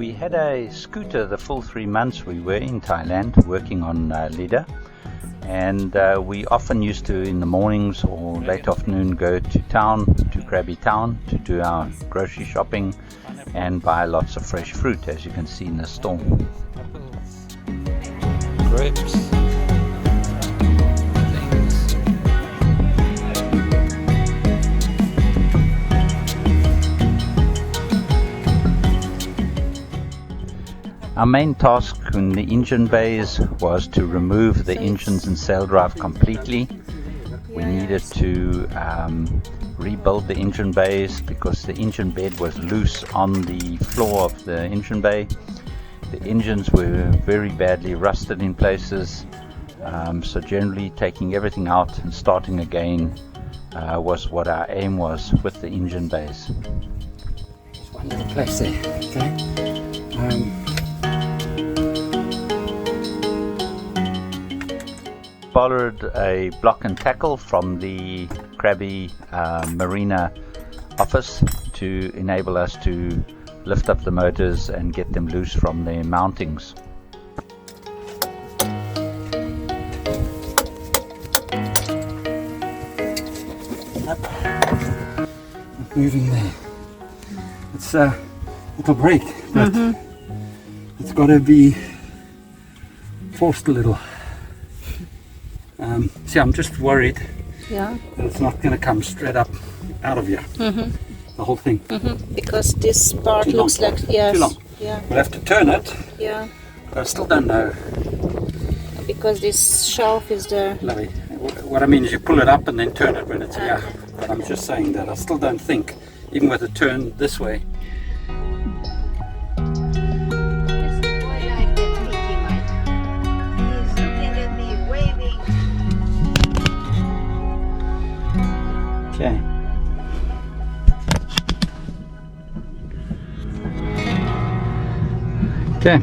We had a scooter the full 3 months we were in Thailand working on Lida, and we often used to, in the mornings or late afternoon, go to town, to Krabi town, to do our grocery shopping and buy lots of fresh fruit, as you can see in the store. Grapes. Our main task in the engine bays was to remove the engines and sail drive completely. We needed to rebuild the engine bays because the engine bed was loose on the floor of the engine bay. The engines were very badly rusted in places, so generally taking everything out and starting again was what our aim was with the engine bays. There's one little place there, okay? Borrowed a block and tackle from the Krabi Marina office to enable us to lift up the motors and get them loose from their mountings. Moving there. It's it'll break, but it's got to be forced a little. See, I'm just worried that it's not going to come straight up out of here, the whole thing. Because this part looks like, yes, too long. Yeah. We'll have to turn it, Yeah, but I still don't know. because this shelf is there. Lovely. What I mean is you pull it up and then turn it when it's here. But I'm just saying that I still don't think, even with a turn this way. Okay. Okay.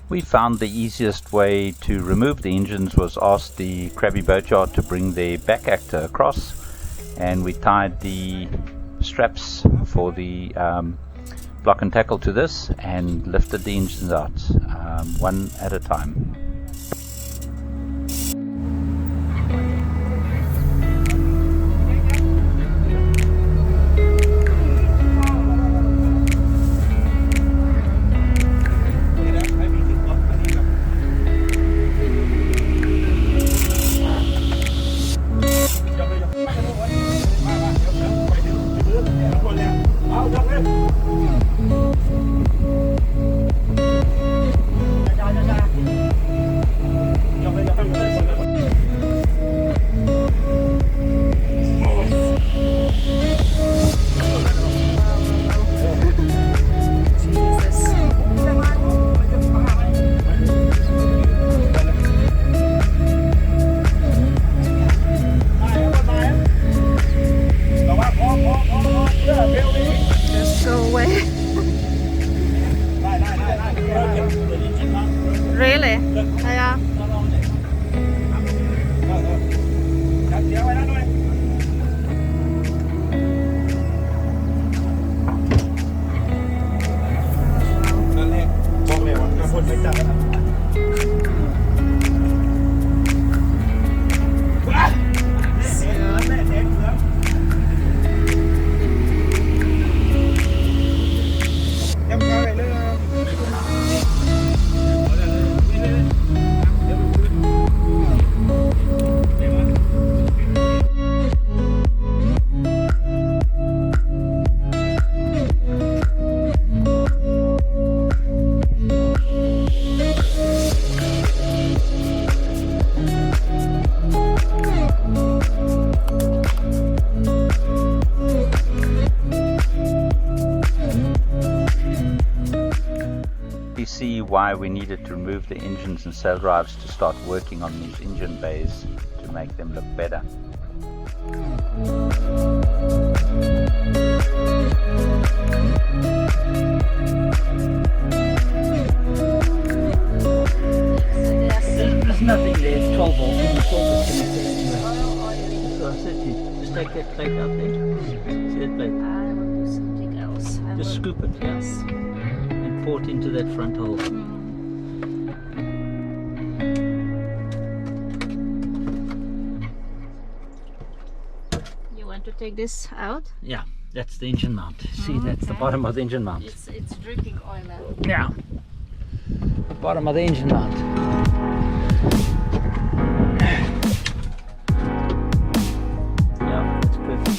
We found the easiest way to remove the engines was ask the Krabi boatyard to bring their back actor across, and we tied the straps for the block and tackle to this and lifted the engines out one at a time. Just go away. Really? Yeah. See why we needed to remove the engines and sail drives to start working on these engine bays to make them look better. There's nothing there, it's 12 volts and the source is connected anyway. So I said to you, just take that plate out there. See that plate? I will do something else. Just scoop it, yes. And pour it into that front hole. You want to take this out? Yeah, that's the engine mount. See, that's the bottom of the engine mount. It's drinking oil now. Yeah, the bottom of the engine mount. Yeah, that's perfect.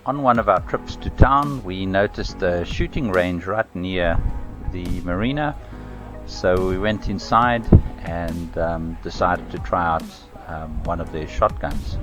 On one of our trips to town, we noticed a shooting range right near the marina, so we went inside and decided to try out one of their shotguns.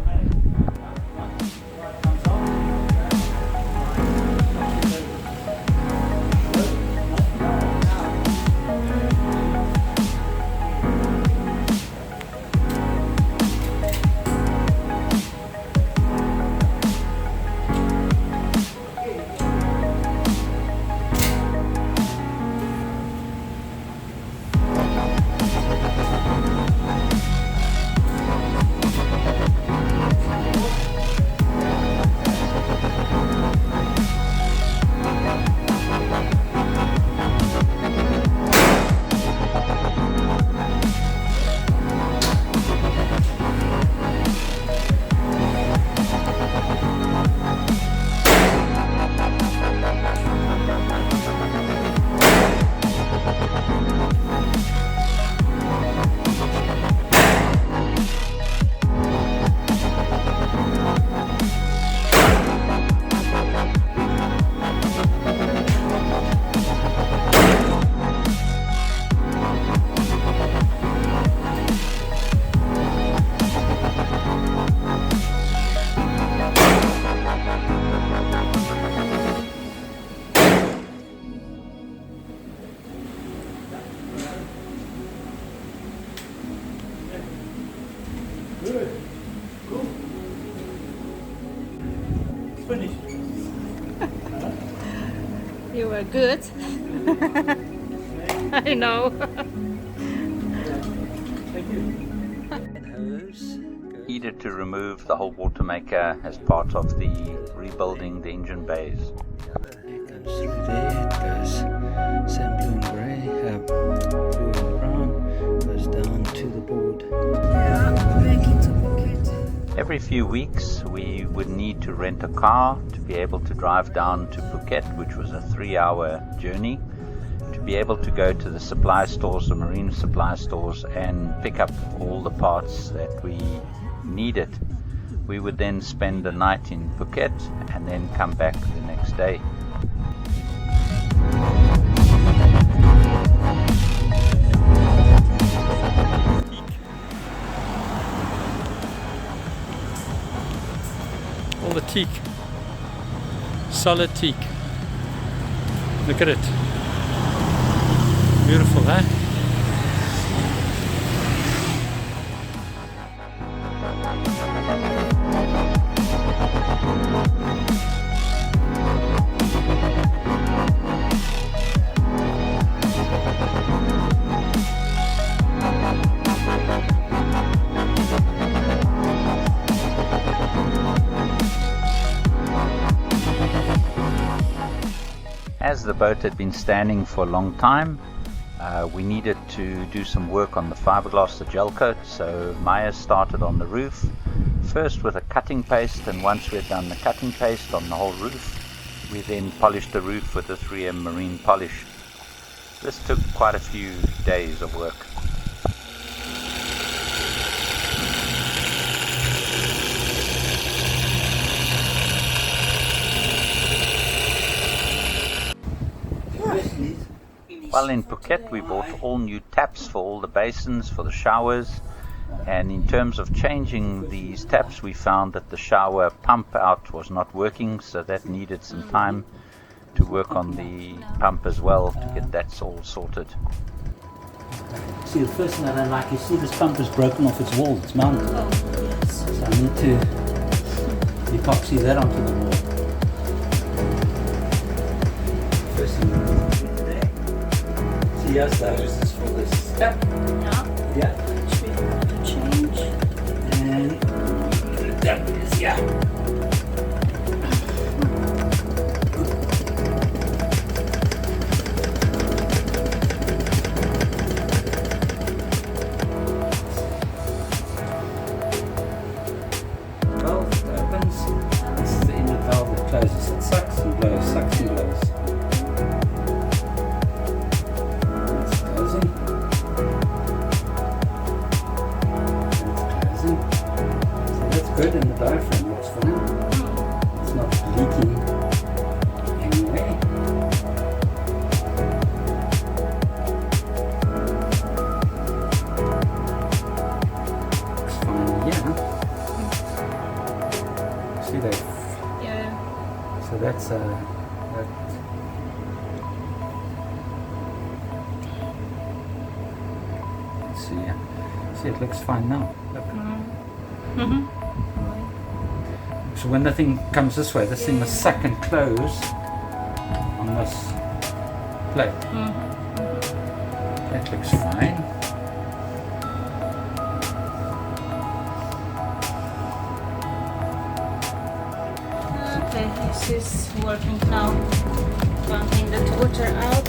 You were good. I know. Needed to remove the whole water maker as part of the rebuilding the engine bays. It goes through there, it goes sand blue and grey, blue and brown, goes down to the board. Yeah, back into Phuket. Every few weeks we would need to rent a car to be able to drive down to Phuket, which was a 3-hour journey, to be able to go to the supply stores, the marine supply stores, and pick up all the parts that we needed. We would then spend the night in Phuket and then come back the next day. All the teak, solid teak. Look at it. Beautiful, huh? As the boat had been standing for a long time, we needed to do some work on the fiberglass, the gel coat, so Maya started on the roof, first with a cutting paste, and once we had done the cutting paste on the whole roof, we then polished the roof with a 3M marine polish. This took quite a few days of work. While in Phuket, we bought all new taps for all the basins, for the showers, and in terms of changing these taps, we found that the shower pump out was not working, so that needed some time to work on the pump as well to get that all sorted. See, the first thing I don't like is, see, this pump is broken off its wall, it's mounted. Oh, yes. So I need to epoxy that onto the wall. First thing we're going to do today. Yes, those is for this step. Yeah. Yeah. Which we have to change. And that is, yeah. Valve opens. This is the inlet valve that closes. It sucks and blows, sucks and blows. It's closing. It's closing. So that's good, and the diaphragm looks fine. It's not leaking anyway. Looks fine, yeah. See that? Yeah. So that's let's see, yeah. See, it looks fine now. Look. Mm-hmm. So when the thing comes this way, this thing must suck and close on this plate. That looks fine. Okay, this is working now. Pumping that water out.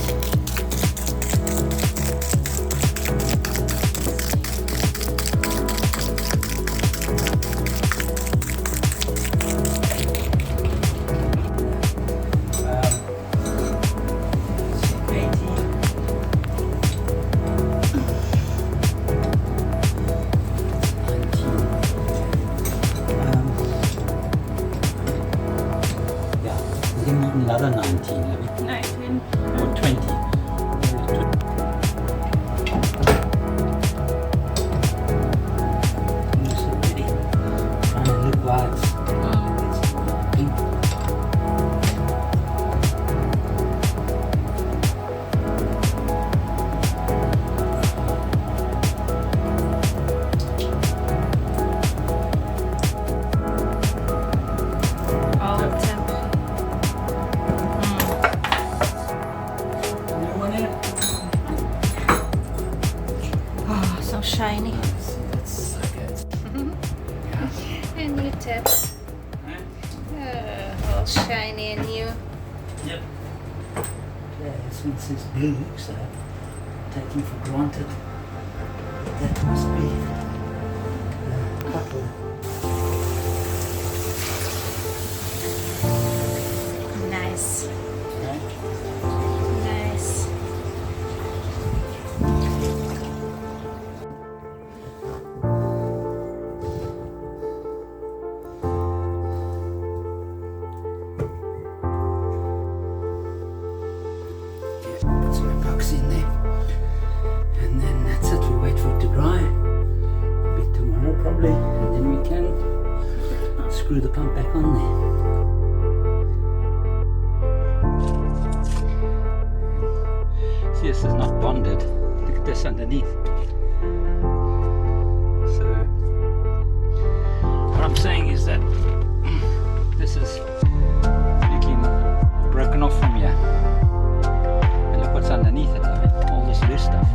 Another 19, maybe. 19. Or 20. It's already trying to look why it's pink. All temp. New one in. Oh, so shiny. That's so good. And new tap. All shiny and new. Yep. Yeah, this one says blue, so taking for granted that must be the copper. Nice. Right? Nice. Put some epoxy in there, and then that's it. We wait for it to dry. A bit tomorrow probably, and then we can screw the pump back on there. See, this is not bonded. Look at this underneath. So what I'm saying is that this is freaking broken off from here. And look what's underneath it, all this loose stuff.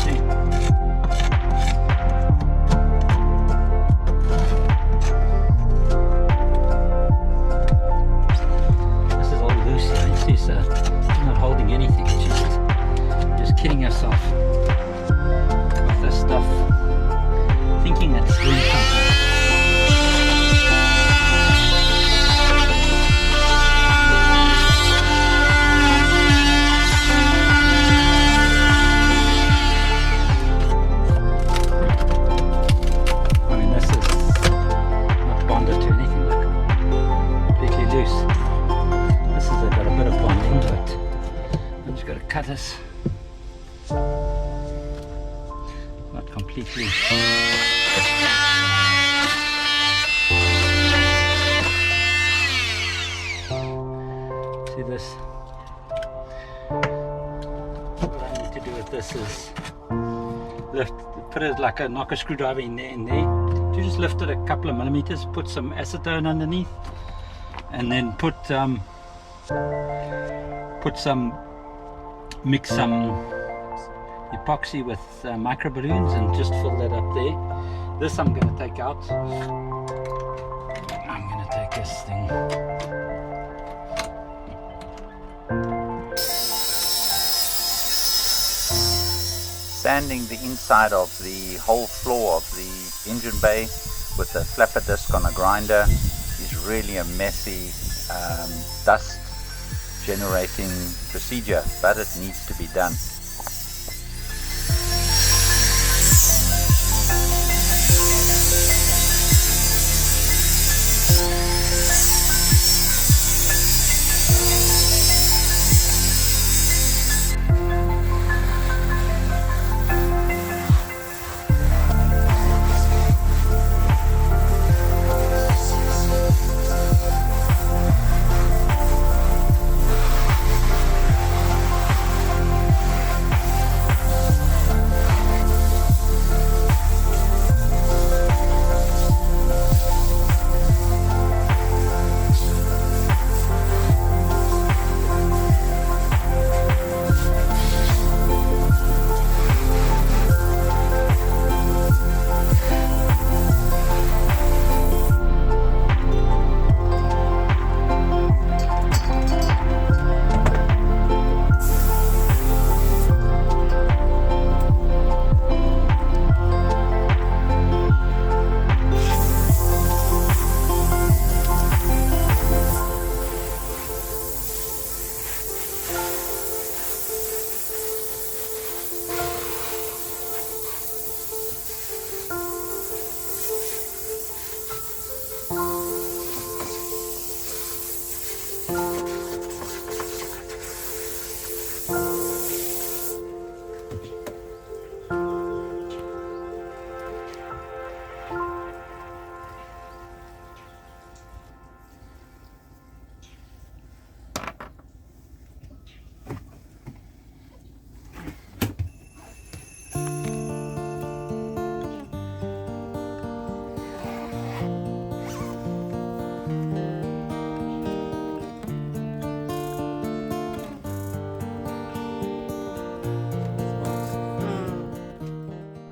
See? This is all loose here, you see, so it's not holding anything. She's just kidding herself with this stuff, thinking it's doing something. I mean, this is not bonded to anything, look, completely loose. This has got a bit of bonding to it. I'm just going to cut this. Not completely. See this? What I need to do with this is lift, put it like a knocker screwdriver in there, You just lift it a couple of millimeters, put some acetone underneath, and then put mix some epoxy with micro balloons and just fill that up there. This I'm going to take out. I'm going to take this thing. Sanding the inside of the whole floor of the engine bay with a flapper disc on a grinder is really a messy dust generating procedure, but it needs to be done.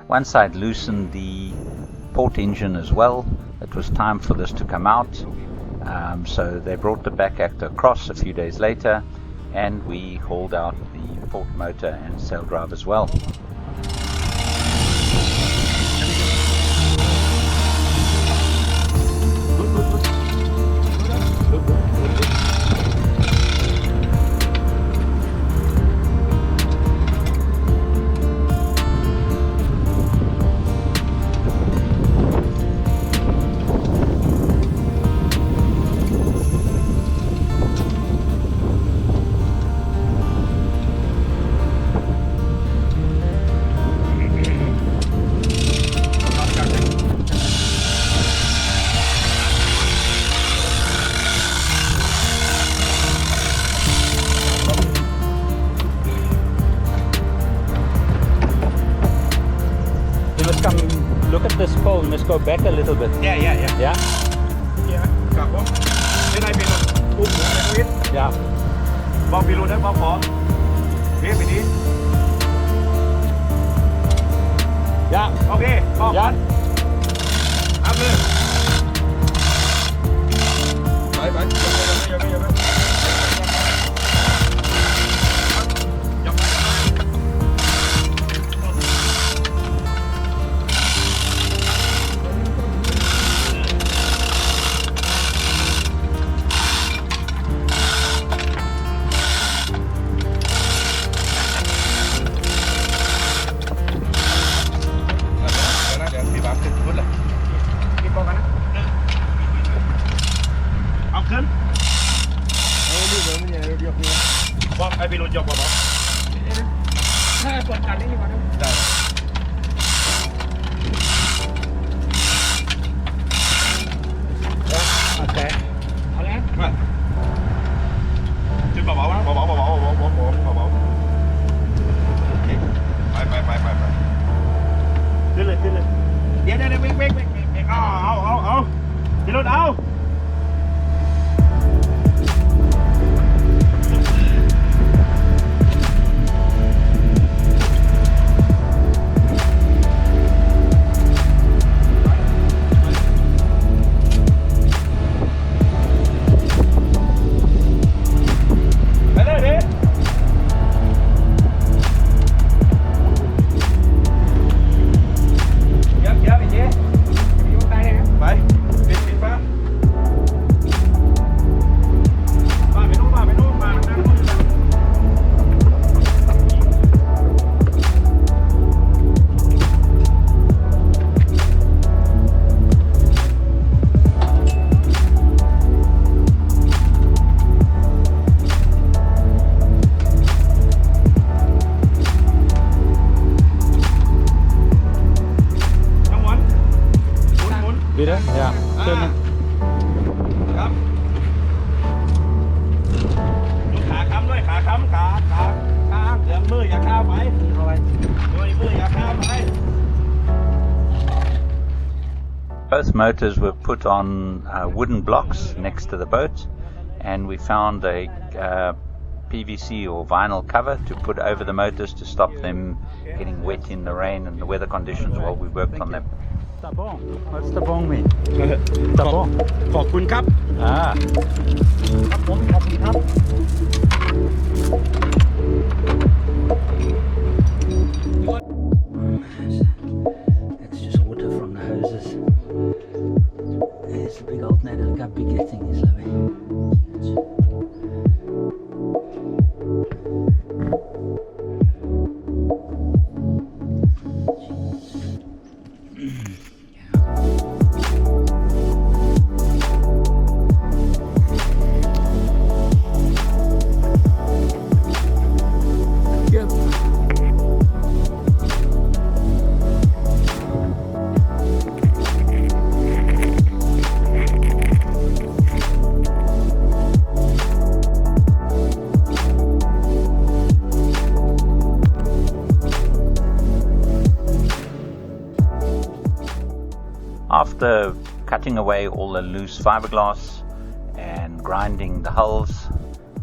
Once I'd loosened the port engine as well, it was time for this to come out. So they brought the back actor across a few days later, and we hauled out the port motor and sail drive as well. Look at this pole, let's go back a little bit. Yeah. Yeah? Yeah. Got one. Then I been up. Yeah. Bong below that, bong for. Here we need. Yeah. Okay. Bong. Yeah. Up there. Bye. Bong, ai bị lột dọc vào đó. Hai tuần cắn đi vào đâu. Ok.เอาแล้ว ขึ้นเบาๆนะเบาๆไปขึ้นเลยเดี๋ยวเบรกเอาพี่รถเอา ครับยกขาค้ำด้วยขาค้ำขาเดี๋ยวมืออย่าข้าวไปมืออย่าข้าวไป Both motors were put on wooden blocks next to the boat, and we found a PVC or vinyl cover to put over the motors to stop them getting wet in the rain and the weather conditions while we worked on them. Tabong. What's tabong mean? ขอบคุณครับ Ah. ครับผมขอบคุณครับ That's just water from the hoses. There's a big alternator. Look how big that thing is, lovely. After cutting away all the loose fiberglass and grinding the hulls,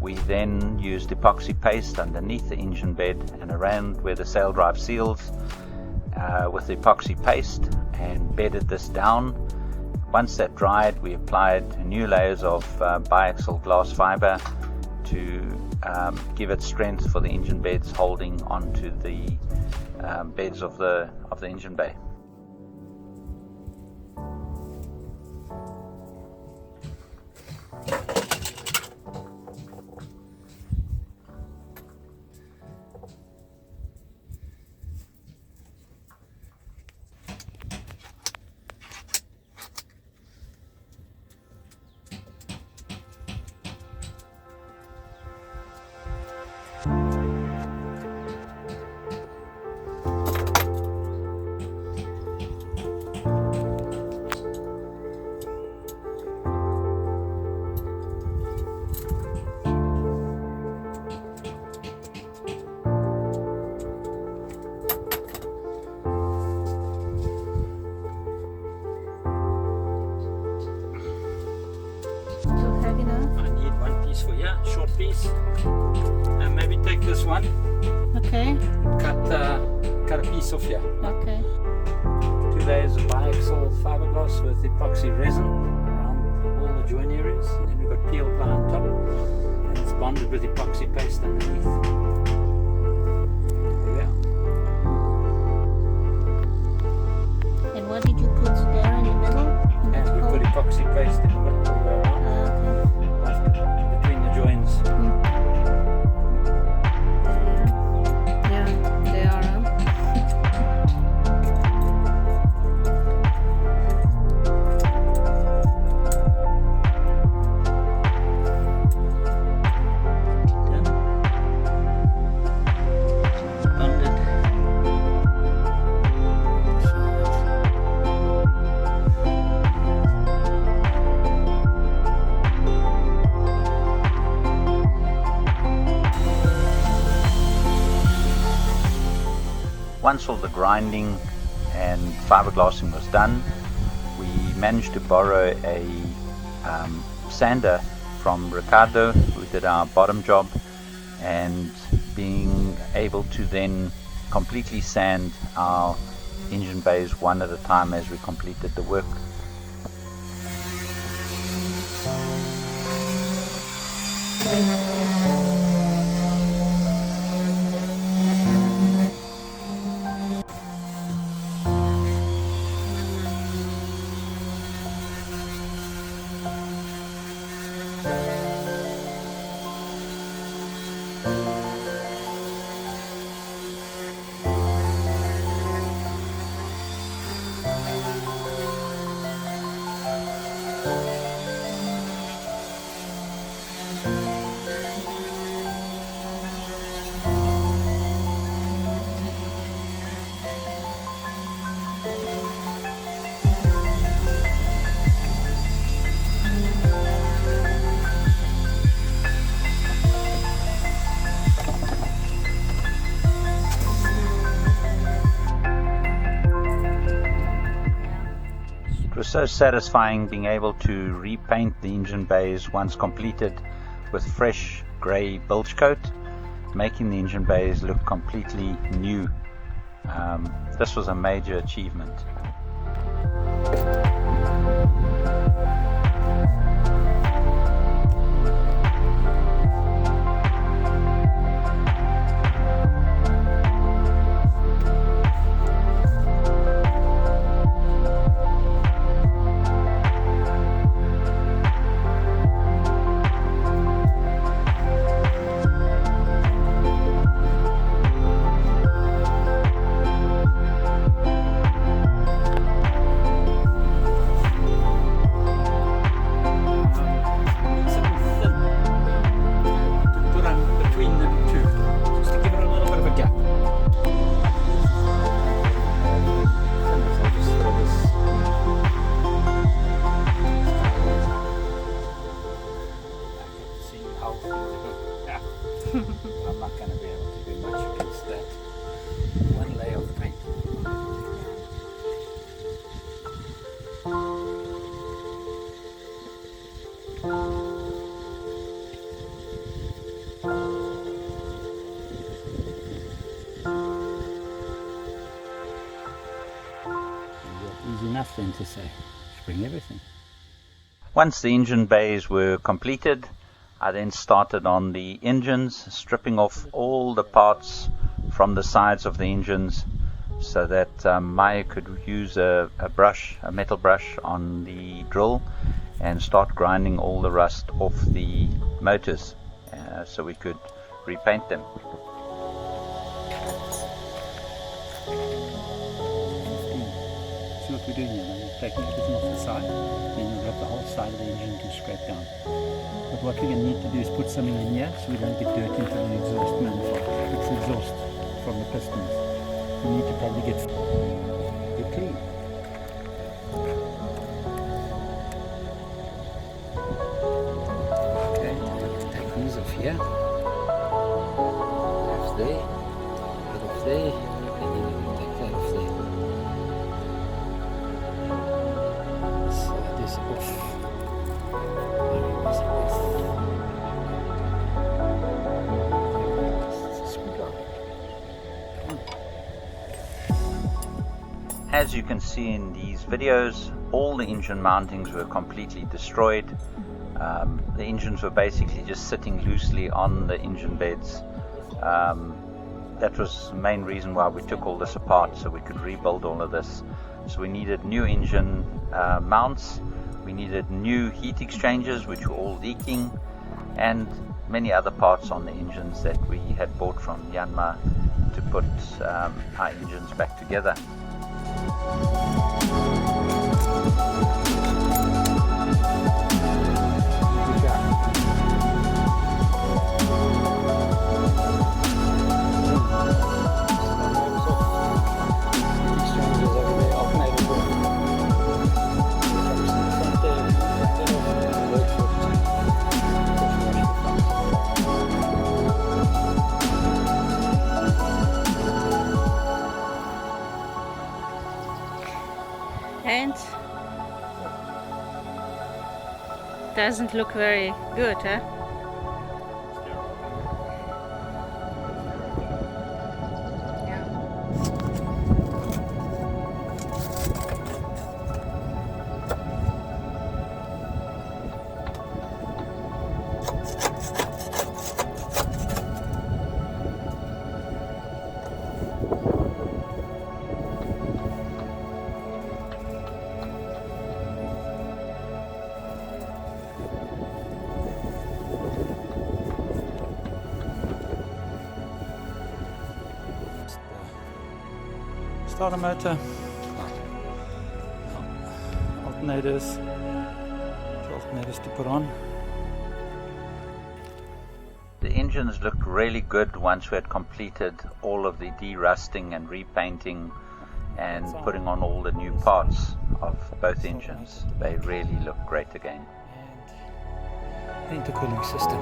we then used epoxy paste underneath the engine bed and around where the sail drive seals with the epoxy paste and bedded this down. Once that dried, we applied new layers of biaxial glass fiber to give it strength for the engine beds holding onto the beds of the engine bay. For you, short piece, and maybe take this one. Okay. Cut a piece off here. Okay. 2 layers of biaxial fiberglass with epoxy resin around all the join areas, and then we've got peel ply on top, and it's bonded with epoxy paste underneath. There we are. And what did you put there in the middle? In And that we hole? put epoxy paste in the middle all the way around, between the joins. Yeah, they are. Once all the grinding and fiberglassing was done, we managed to borrow a sander from Ricardo, who did our bottom job, and being able to then completely sand our engine bays one at a time as we completed the work. was so satisfying being able to repaint the engine bays once completed with fresh grey bilge coat, making the engine bays look completely new. This was a major achievement. I'm not going to be able to do much against that one layer of paint. Easy enough then to say, spring everything. Once the engine bays were completed, I then started on the engines, stripping off all the parts from the sides of the engines so that Maya could use a metal brush on the drill and start grinding all the rust off the motors so we could repaint them. See what we're doing here, now we're taking everything off the side, then you'll have the whole side of the engine to scrape down. But what we're going to need to do is put something in here so we don't get dirt into the exhaust manifold. It's the exhaust from the pistons. We need to probably get it clean. Okay, take these off here. Off there, that off there, and then we can take that off there. Slide this off. As you can see in these videos, all the engine mountings were completely destroyed. The engines were basically just sitting loosely on the engine beds. That was the main reason why we took all this apart, so we could rebuild all of this. So we needed new engine mounts, we needed new heat exchangers which were all leaking, and many other parts on the engines that we had bought from Myanmar to put our engines back together. And doesn't look very good, huh? Starter motor, alternators, to put on. The engines looked really good once we had completed all of the de-rusting and repainting and putting on all the new parts of both engines. They really look great again. And intercooling system.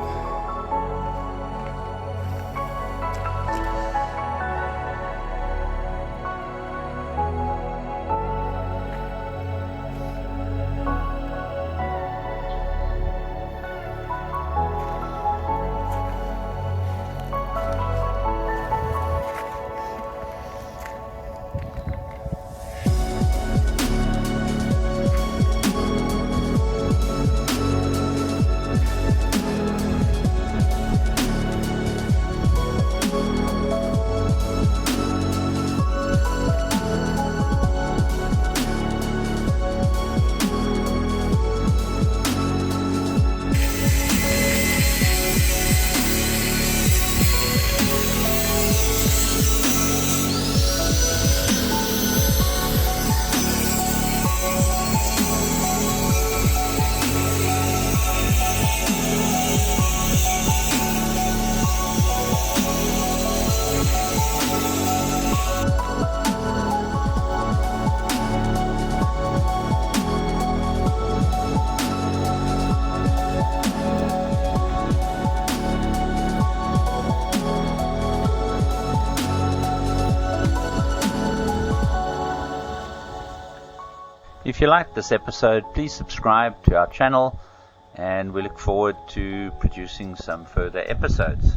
If you liked this episode, please subscribe to our channel, and we look forward to producing some further episodes.